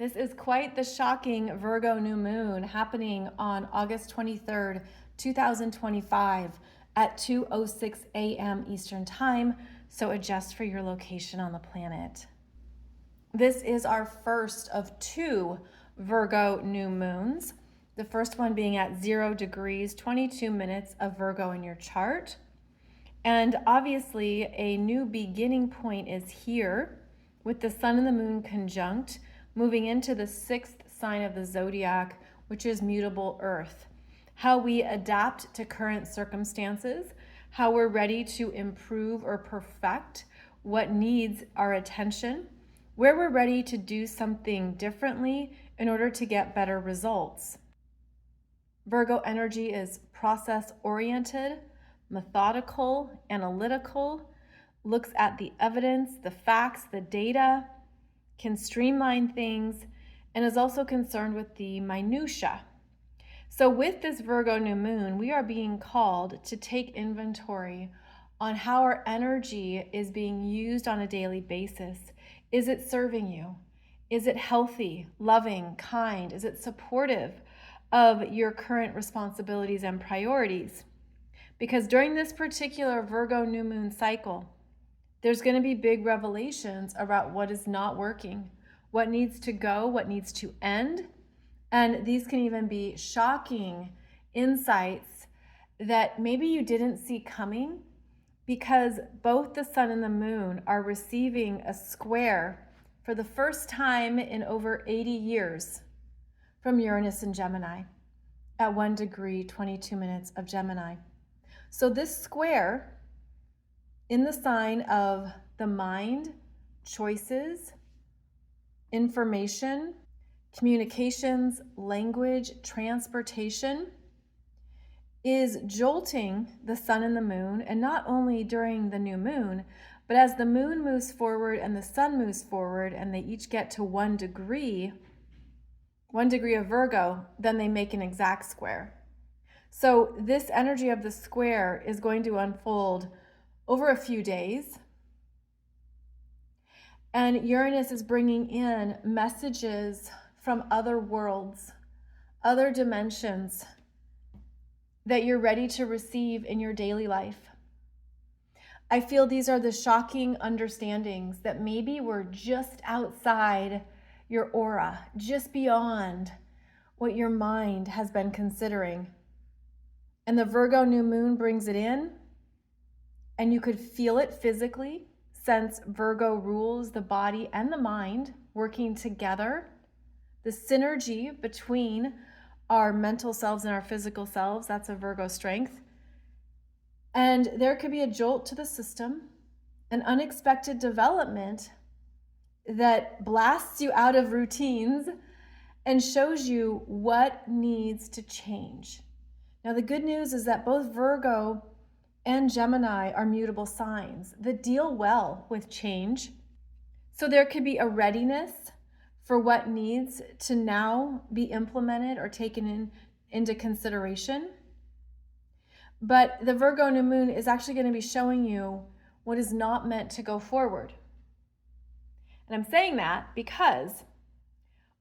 This is quite the shocking Virgo new moon happening on August 23rd, 2025 at 2:06 a.m. Eastern Time, so adjust for your location on the planet. This is our first of two Virgo new moons, the first one being at 0 degrees, 22 minutes of Virgo in your chart. And obviously a new beginning point is here with the sun and the moon conjunct, moving into the 6th sign of the zodiac, which is mutable earth. How we adapt to current circumstances, how we're ready to improve or perfect what needs our attention, where we're ready to do something differently in order to get better results. Virgo energy is process-oriented, methodical, analytical, looks at the evidence, the facts, the data, can streamline things, and is also concerned with the minutia. So with this Virgo new moon, we are being called to take inventory on how our energy is being used on a daily basis. Is it serving you? Is it healthy, loving, kind? Is it supportive of your current responsibilities and priorities? Because during this particular Virgo new moon cycle, there's going to be big revelations about what is not working, what needs to go, what needs to end. And these can even be shocking insights that maybe you didn't see coming, because both the sun and the moon are receiving a square for the first time in over 80 years from Uranus and Gemini at 1 degree, 22 minutes of Gemini. So this square in the sign of the mind, choices, information, communications, language, transportation, is jolting the sun and the moon, and not only during the new moon, but as the moon moves forward and the sun moves forward and they each get to 1 degree of Virgo, then they make an exact square. So this energy of the square is going to unfold over a few days. And Uranus is bringing in messages from other worlds, other dimensions that you're ready to receive in your daily life. I feel these are the shocking understandings that maybe were just outside your aura, just beyond what your mind has been considering. And the Virgo new moon brings it in, and you could feel it physically, since Virgo rules the body and the mind working together. The synergy between our mental selves and our physical selves, that's a Virgo strength. And there could be a jolt to the system, an unexpected development that blasts you out of routines and shows you what needs to change. Now, the good news is that both Virgo and Gemini are mutable signs that deal well with change. So there could be a readiness for what needs to now be implemented or taken into consideration. But the Virgo new moon is actually going to be showing you what is not meant to go forward. And I'm saying that because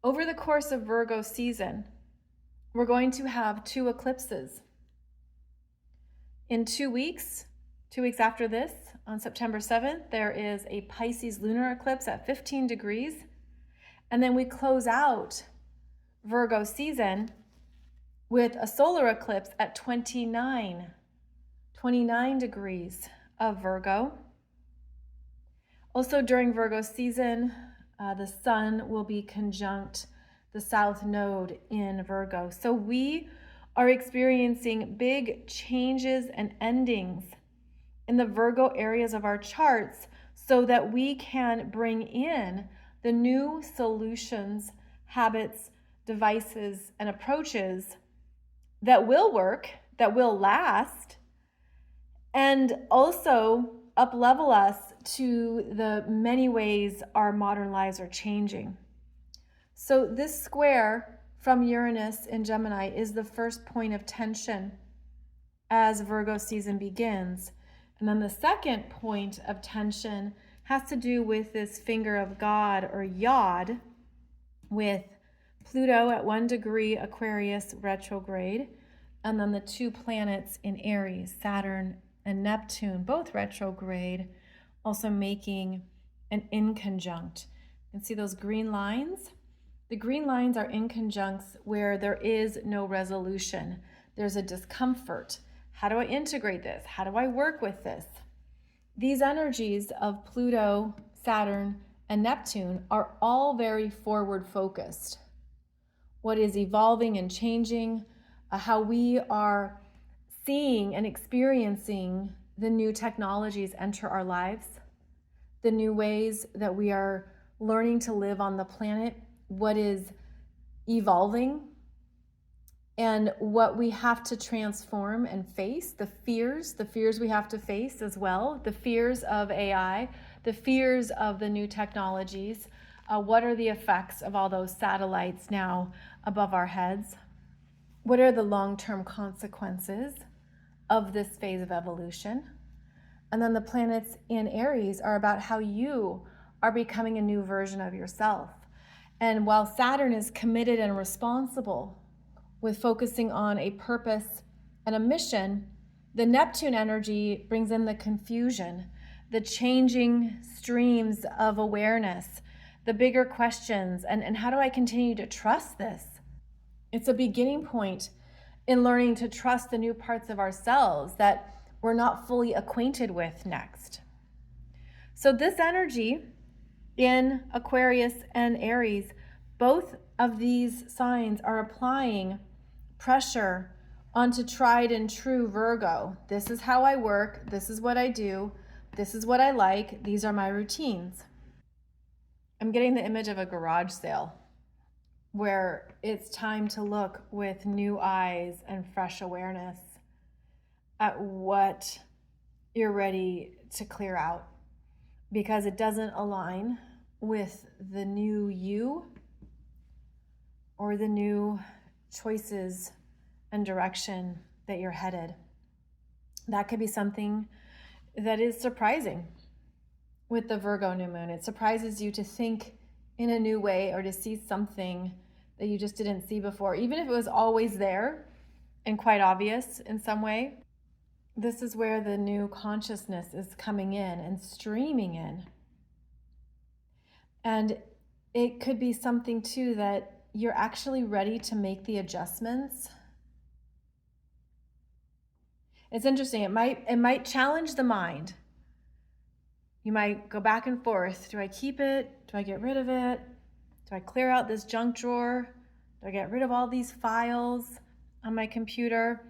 over the course of Virgo season, we're going to have 2 eclipses. In 2 weeks after this, on September 7th, there is a Pisces Lunar Eclipse at 15 degrees. And then we close out Virgo season with a solar eclipse at 29 degrees of Virgo. Also during Virgo season, the sun will be conjunct the south node in Virgo. So we are experiencing big changes and endings in the Virgo areas of our charts so that we can bring in the new solutions, habits, devices, and approaches that will work, that will last, and also uplevel us to the many ways our modern lives are changing. So this square from Uranus in Gemini is the first point of tension as Virgo season begins. And then the second point of tension has to do with this finger of God, or Yod, with Pluto at 1 degree Aquarius retrograde, and then the two planets in Aries, Saturn and Neptune, both retrograde, also making an inconjunct. You can see those green lines. The green lines are inconjuncts where there is no resolution. There's a discomfort. How do I integrate this? How do I work with this? These energies of Pluto, Saturn, and Neptune are all very forward focused. What is evolving and changing, how we are seeing and experiencing the new technologies enter our lives, the new ways that we are learning to live on the planet, what is evolving, and what we have to transform and face, the fears we have to face as well, the fears of AI, the fears of the new technologies. What are the effects of all those satellites now above our heads? What are the long-term consequences of this phase of evolution? And then the planets in Aries are about how you are becoming a new version of yourself. And while Saturn is committed and responsible with focusing on a purpose and a mission, the Neptune energy brings in the confusion, the changing streams of awareness, the bigger questions, and how do I continue to trust this? It's a beginning point in learning to trust the new parts of ourselves that we're not fully acquainted with next. So this energy in Aquarius and Aries, both of these signs are applying pressure onto tried and true Virgo. This is how I work. This is what I do. This is what I like. These are my routines. I'm getting the image of a garage sale where it's time to look with new eyes and fresh awareness at what you're ready to clear out, because it doesn't align with the new you or the new choices and direction that you're headed. That could be something that is surprising with the Virgo new moon. It surprises you to think in a new way or to see something that you just didn't see before, even if it was always there and quite obvious in some way. This is where the new consciousness is coming in and streaming in. And it could be something too that you're actually ready to make the adjustments. It's interesting. It might challenge the mind. You might go back and forth. Do I keep it? Do I get rid of it? Do I clear out this junk drawer? Do I get rid of all these files on my computer?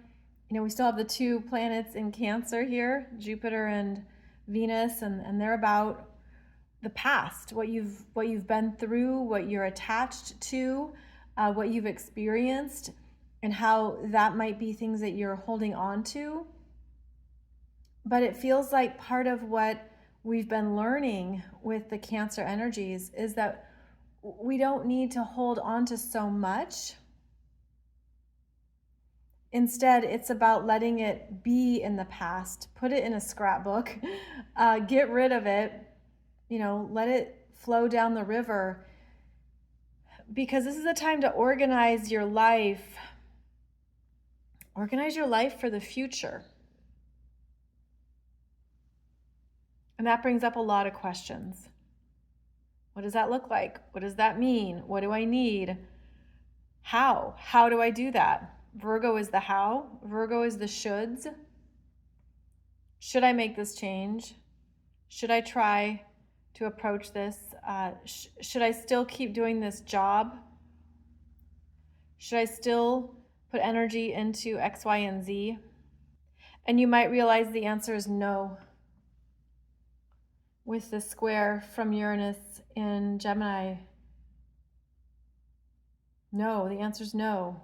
You know, we still have the two planets in Cancer here, Jupiter and Venus, and they're about the past, what you've been through, what you're attached to, what you've experienced, and how that might be things that you're holding on to. But it feels like part of what we've been learning with the Cancer energies is that we don't need to hold on to so much. Instead, it's about letting it be in the past, put it in a scrapbook, get rid of it, let it flow down the river, because this is a time to organize your life for the future. And that brings up a lot of questions. What does that look like? What does that mean? What do I need? How? How do I do that? Virgo is the how. Virgo is the shoulds. Should I make this change? Should I try to approach this? Should I still keep doing this job? Should I still put energy into X, Y, and Z? And you might realize the answer is no. With the square from Uranus in Gemini, no, the answer is no.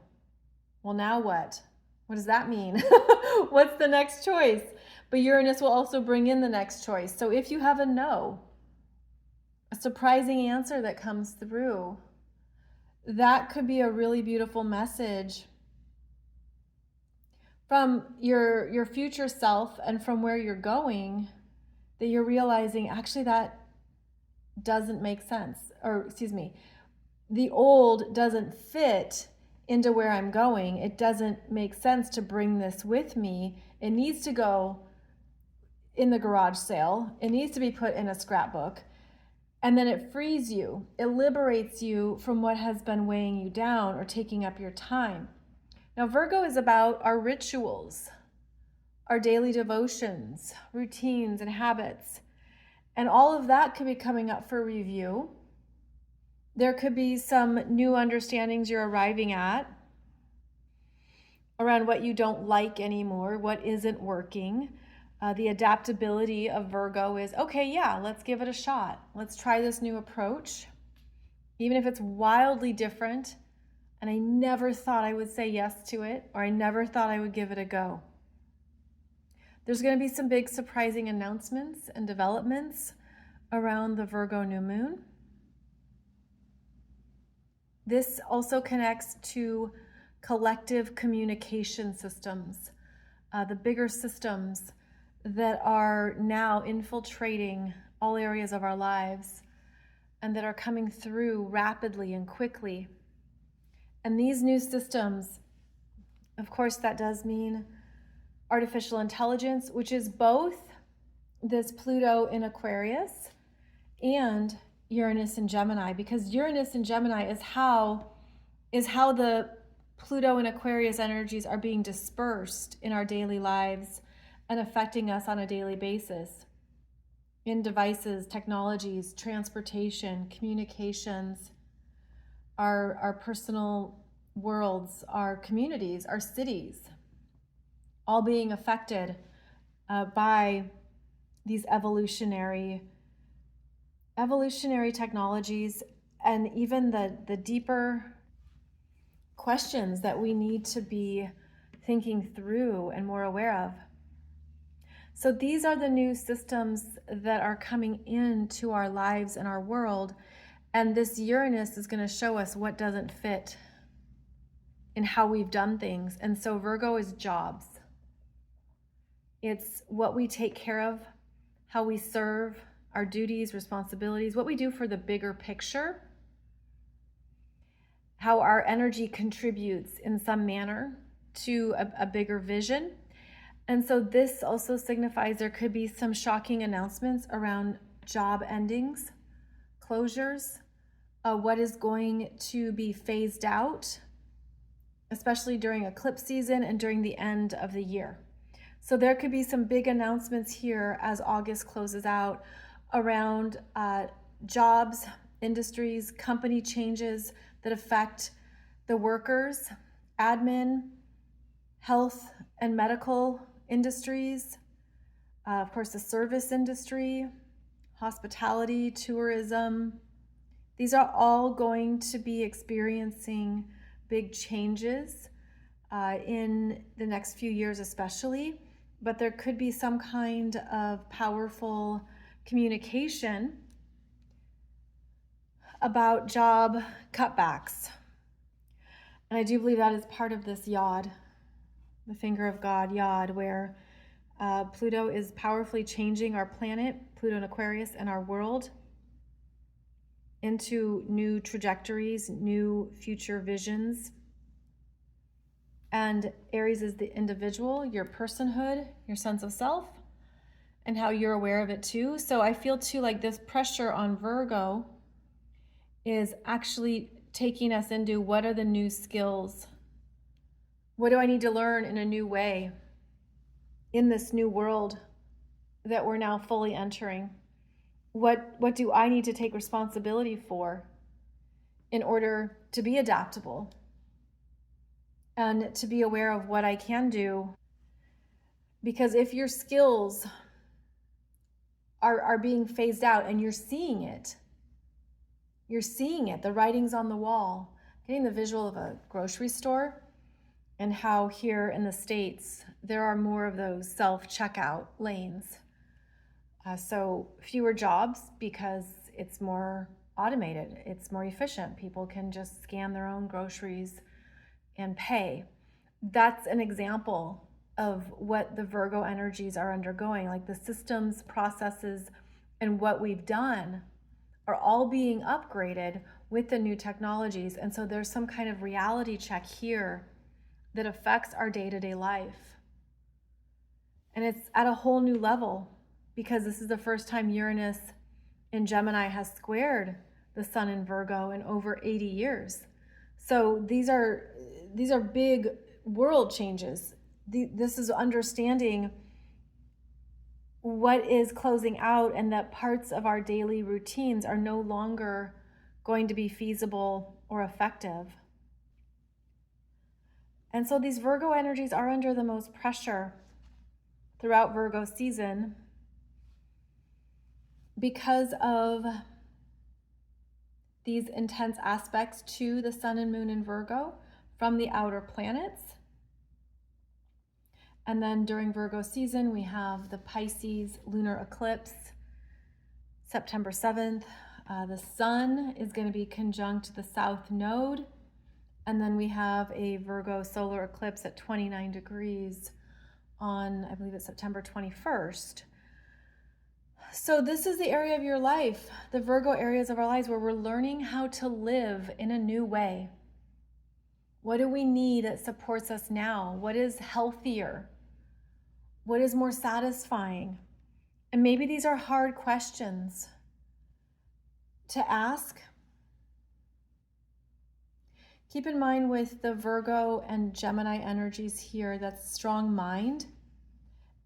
Well, now what? What does that mean? What's the next choice? But Uranus will also bring in the next choice. So if you have a no, a surprising answer that comes through, that could be a really beautiful message from your future self and from where you're going, that you're realizing actually that doesn't make sense. Or excuse me, the old doesn't fit into where I'm going. It doesn't make sense to bring this with me. It needs to go in the garage sale. It needs to be put in a scrapbook. And then it frees you. It liberates you from what has been weighing you down or taking up your time. Now, Virgo is about our rituals, our daily devotions, routines, and habits. And all of that could be coming up for review. There could be some new understandings you're arriving at around what you don't like anymore, what isn't working. The adaptability of Virgo is, okay, yeah, let's give it a shot. Let's try this new approach. Even if it's wildly different, and I never thought I would say yes to it, or I never thought I would give it a go. There's going to be some big surprising announcements and developments around the Virgo New Moon. This also connects to collective communication systems, the bigger systems that are now infiltrating all areas of our lives and that are coming through rapidly and quickly. And these new systems, of course, that does mean artificial intelligence, which is both this Pluto in Aquarius and Uranus in Gemini, because Uranus in Gemini is how the Pluto and Aquarius energies are being dispersed in our daily lives and affecting us on a daily basis in devices, technologies, transportation, communications, our personal worlds, our communities, our cities, all being affected by these evolutionary technologies, and even the deeper questions that we need to be thinking through and more aware of. So these are the new systems that are coming into our lives and our world, and this Uranus is going to show us what doesn't fit in how we've done things. And so Virgo is jobs. It's what we take care of, how we serve, our duties, responsibilities, what we do for the bigger picture, how our energy contributes in some manner to a bigger vision. And so this also signifies there could be some shocking announcements around job endings, closures, what is going to be phased out, especially during eclipse season and during the end of the year. So there could be some big announcements here as August closes out around jobs, industries, company changes that affect the workers, admin, health and medical industries, of course, the service industry, hospitality, tourism. These are all going to be experiencing big changes in the next few years especially, but there could be some kind of powerful communication about job cutbacks. And I do believe that is part of this Yod, the finger of God, Yod, where Pluto is powerfully changing our planet, Pluto and Aquarius, and our world into new trajectories, new future visions. And Aries is the individual, your personhood, your sense of self, and how you're aware of it too. So I feel too like this pressure on Virgo is actually taking us into what are the new skills? What do I need to learn in a new way in this new world that we're now fully entering? What do I need to take responsibility for in order to be adaptable and to be aware of what I can do? Because if your skills are being phased out and you're seeing it, the writing's on the wall. Getting the visual of a grocery store and how here in the States, there are more of those self-checkout lanes. So fewer jobs because it's more automated, it's more efficient. People can just scan their own groceries and pay. That's an example of what the Virgo energies are undergoing. Like the systems, processes, and what we've done are all being upgraded with the new technologies. And so there's some kind of reality check here that affects our day-to-day life. And it's at a whole new level because this is the first time Uranus in Gemini has squared the sun in Virgo in over 80 years. So these are big world changes. This is understanding what is closing out and that parts of our daily routines are no longer going to be feasible or effective. And so these Virgo energies are under the most pressure throughout Virgo season because of these intense aspects to the sun and moon in Virgo from the outer planets. And then during Virgo season, we have the Pisces Lunar Eclipse, September 7th. The sun is going to be conjunct the South Node. And then we have a Virgo solar eclipse at 29 degrees on, I believe it's September 21st. So this is the area of your life, the Virgo areas of our lives where we're learning how to live in a new way. What do we need that supports us now? What is healthier? What is more satisfying? And maybe these are hard questions to ask. Keep in mind with the Virgo and Gemini energies here, that's strong mind.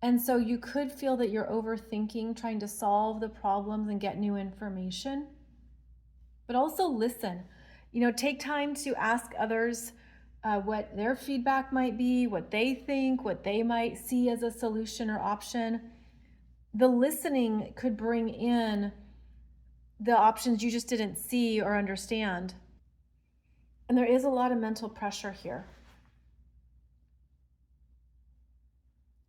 And so you could feel that you're overthinking, trying to solve the problems and get new information. But also listen. Take time to ask others what their feedback might be, what they think, what they might see as a solution or option. The listening could bring in the options you just didn't see or understand. And there is a lot of mental pressure here.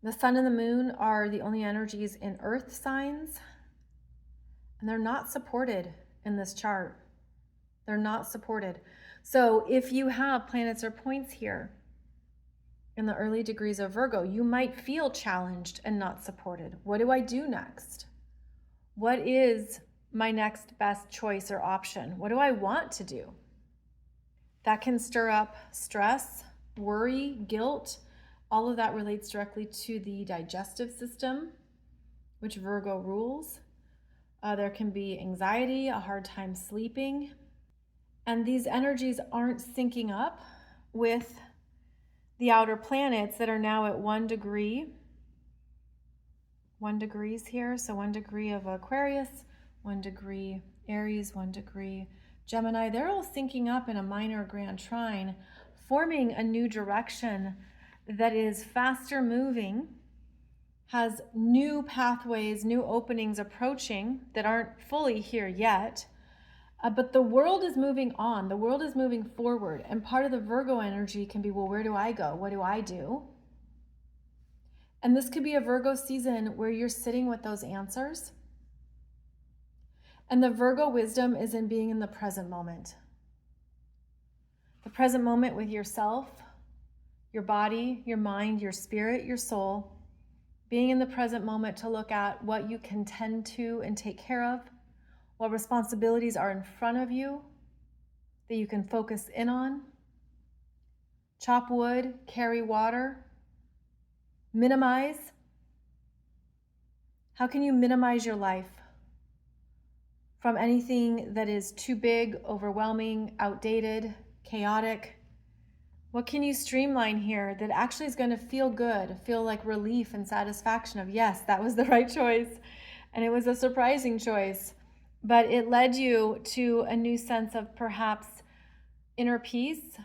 The sun and the moon are the only energies in earth signs, and they're not supported in this chart. They're not supported. So if you have planets or points here in the early degrees of Virgo, you might feel challenged and not supported. What do I do next? What is my next best choice or option? What do I want to do? That can stir up stress, worry, guilt. All of that relates directly to the digestive system, which Virgo rules. There can be anxiety, a hard time sleeping. And these energies aren't syncing up with the outer planets that are now at 1 degree. 1 degrees here, so 1 degree of Aquarius, 1 degree Aries, 1 degree Gemini. They're all syncing up in a minor grand trine, forming a new direction that is faster moving, has new pathways, new openings approaching that aren't fully here yet. But the world is moving on. The world is moving forward. And part of the Virgo energy can be, well, where do I go? What do I do? And this could be a Virgo season where you're sitting with those answers. And the Virgo wisdom is in being in the present moment. The present moment with yourself, your body, your mind, your spirit, your soul. Being in the present moment to look at what you can tend to and take care of. What responsibilities are in front of you that you can focus in on. Chop wood, carry water, minimize. How can you minimize your life from anything that is too big, overwhelming, outdated, chaotic? What can you streamline here that actually is going to feel good, feel like relief and satisfaction of, yes, that was the right choice. And it was a surprising choice. But it led you to a new sense of perhaps inner peace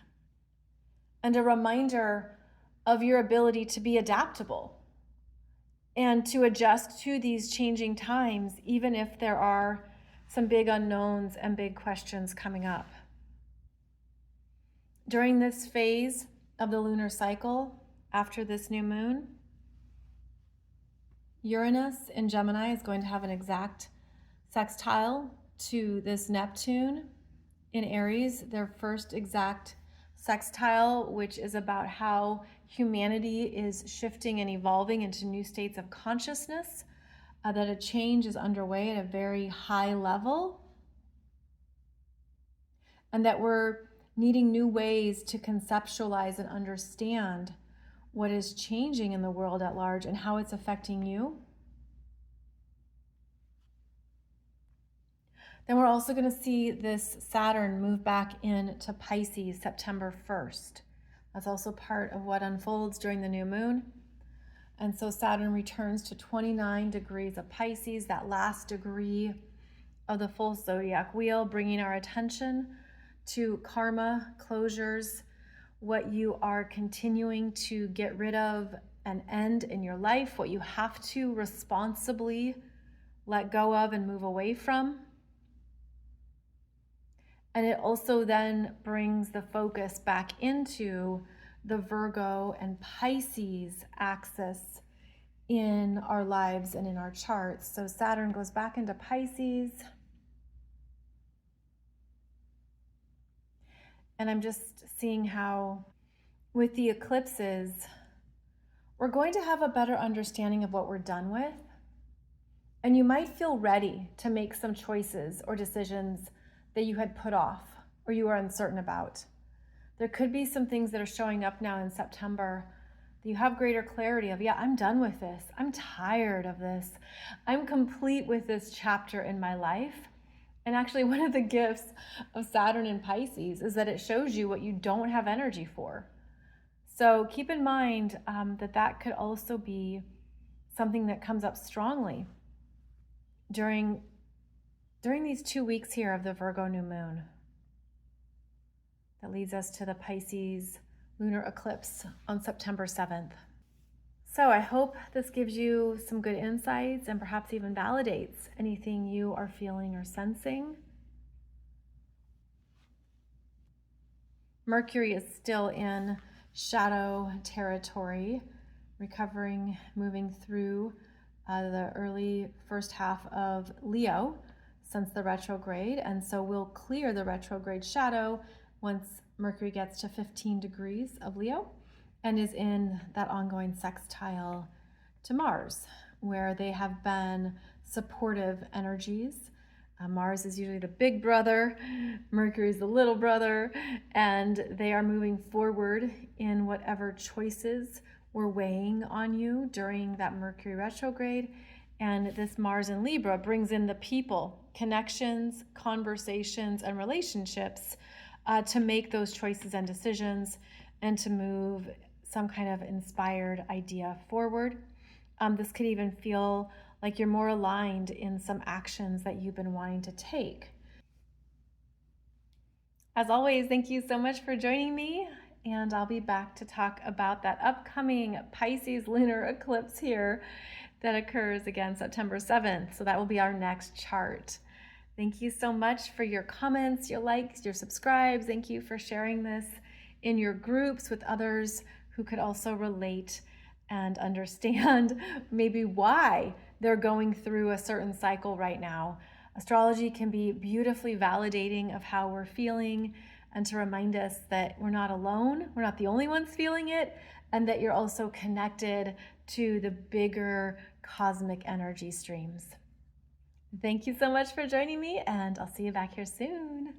and a reminder of your ability to be adaptable and to adjust to these changing times, even if there are some big unknowns and big questions coming up. During this phase of the lunar cycle, after this new moon, Uranus in Gemini is going to have an exact sextile to this Neptune in Aries, their first exact sextile, which is about how humanity is shifting and evolving into new states of consciousness, that a change is underway at a very high level. and that we're needing new ways to conceptualize and understand what is changing in the world at large and how it's affecting you. Then we're also going to see this Saturn move back into Pisces September 1st. That's also part of what unfolds during the new moon. And so Saturn returns to 29 degrees of Pisces, that last degree of the full zodiac wheel, bringing our attention to karma, closures, what you are continuing to get rid of and end in your life, what you have to responsibly let go of and move away from. And it also then brings the focus back into the Virgo and Pisces axis in our lives and in our charts. So Saturn goes back into Pisces. And I'm just seeing how with the eclipses, we're going to have a better understanding of what we're done with. And you might feel ready to make some choices or decisions that you had put off or you are uncertain about. There could be some things that are showing up now in September that you have greater clarity of, yeah, I'm done with this. I'm tired of this. I'm complete with this chapter in my life. And actually, one of the gifts of Saturn in Pisces is that it shows you what you don't have energy for. So keep in mind that could also be something that comes up strongly during these 2 weeks here of the Virgo New Moon. That leads us to the Pisces Lunar Eclipse on September 7th. So I hope this gives you some good insights and perhaps even validates anything you are feeling or sensing. Mercury is still in shadow territory, recovering, moving through the early first half of Leo since the retrograde. And so we'll clear the retrograde shadow once Mercury gets to 15 degrees of Leo and is in that ongoing sextile to Mars, where they have been supportive energies. Mars is usually the big brother, Mercury is the little brother, and they are moving forward in whatever choices were weighing on you during that Mercury retrograde. And this Mars in Libra brings in the people, connections, conversations, and relationships to make those choices and decisions and to move some kind of inspired idea forward. This could even feel like you're more aligned in some actions that you've been wanting to take. As always, thank you so much for joining me, and I'll be back to talk about that upcoming Pisces lunar eclipse here that occurs again September 7th. So that will be our next chart. Thank you so much for your comments, your likes, your subscribes. Thank you for sharing this in your groups with others who could also relate and understand maybe why they're going through a certain cycle right now. Astrology can be beautifully validating of how we're feeling and to remind us that we're not alone, we're not the only ones feeling it, and that you're also connected to the bigger cosmic energy streams. Thank you so much for joining me, and I'll see you back here soon.